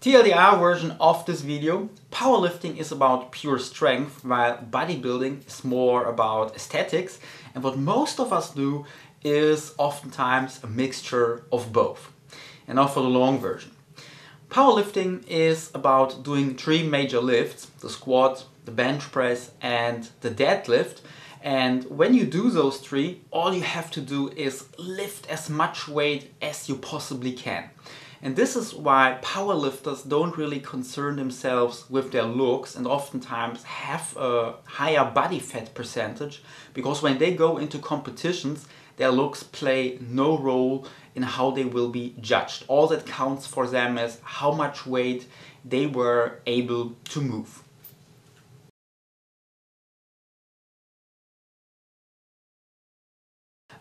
TLDR version of this video, powerlifting is about pure strength, while bodybuilding is more about aesthetics, and what most of us do is oftentimes a mixture of both. And now for the long version. Powerlifting is about doing three major lifts: the squat, the bench press and the deadlift. And when you do those three, all you have to do is lift as much weight as you possibly can. And this is why powerlifters don't really concern themselves with their looks and oftentimes have a higher body fat percentage, because when they go into competitions, their looks play no role in how they will be judged. All that counts for them is how much weight they were able to move.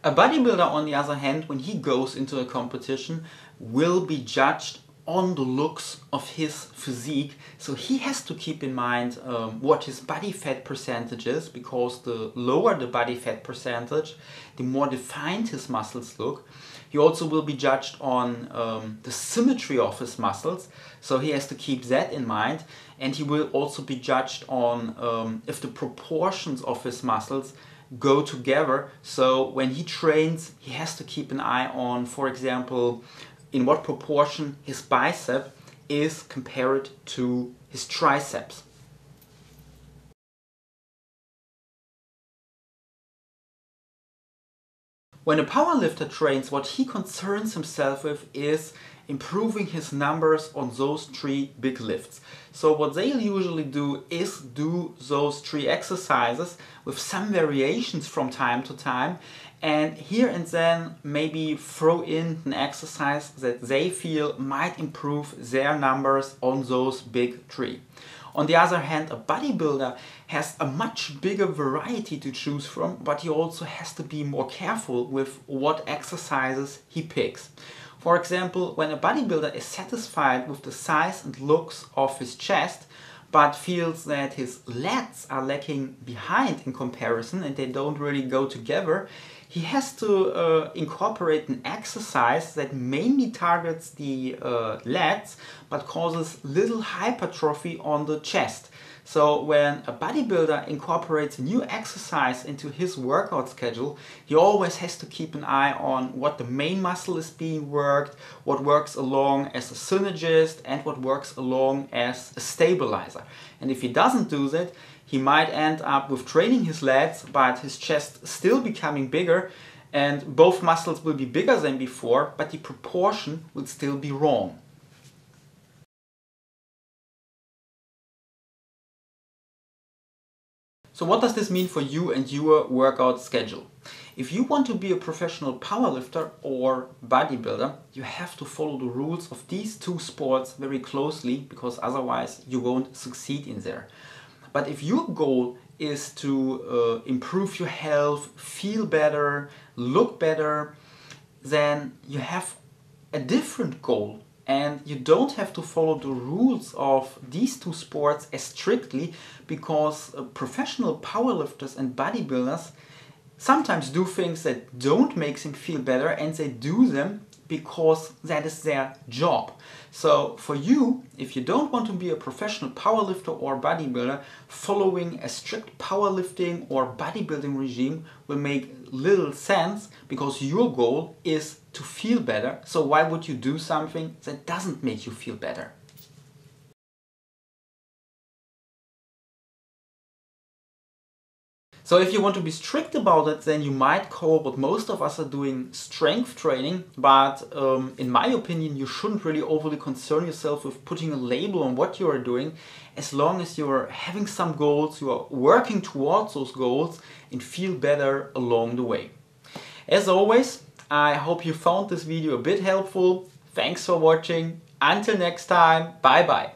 A bodybuilder, on the other hand, when he goes into a competition, will be judged on the looks of his physique. So he has to keep in mind what his body fat percentage is, because the lower the body fat percentage, the more defined his muscles look. He also will be judged on the symmetry of his muscles, so he has to keep that in mind. And he will also be judged on if the proportions of his muscles go together. So when he trains, he has to keep an eye on, for example, in what proportion his bicep is compared to his triceps. When a powerlifter trains, what he concerns himself with is improving his numbers on those three big lifts. So what they'll usually do is do those three exercises with some variations from time to time, and here and then maybe throw in an exercise that they feel might improve their numbers on those big three. On the other hand, a bodybuilder has a much bigger variety to choose from, but he also has to be more careful with what exercises he picks. For example, when a bodybuilder is satisfied with the size and looks of his chest, but feels that his lats are lacking behind in comparison and they don't really go together, he has to incorporate an exercise that mainly targets the lats but causes little hypertrophy on the chest. So when a bodybuilder incorporates a new exercise into his workout schedule, he always has to keep an eye on what the main muscle is being worked, what works along as a synergist and what works along as a stabilizer. And if he doesn't do that, he might end up with training his lats but his chest still becoming bigger, and both muscles will be bigger than before, but the proportion will still be wrong. So what does this mean for you and your workout schedule? If you want to be a professional powerlifter or bodybuilder, you have to follow the rules of these two sports very closely, because otherwise you won't succeed in there. But if your goal is to improve your health, feel better, look better, then you have a different goal. And you don't have to follow the rules of these two sports as strictly, because professional powerlifters and bodybuilders sometimes do things that don't make them feel better, and they do them because that is their job. So for you, if you don't want to be a professional powerlifter or bodybuilder, following a strict powerlifting or bodybuilding regime will make little sense, because your goal is to feel better. So why would you do something that doesn't make you feel better? So if you want to be strict about it, then you might call what most of us are doing strength training, but in my opinion you shouldn't really overly concern yourself with putting a label on what you are doing, as long as you are having some goals, you are working towards those goals and feel better along the way. As always, I hope you found this video a bit helpful. Thanks for watching. Until next time, bye bye.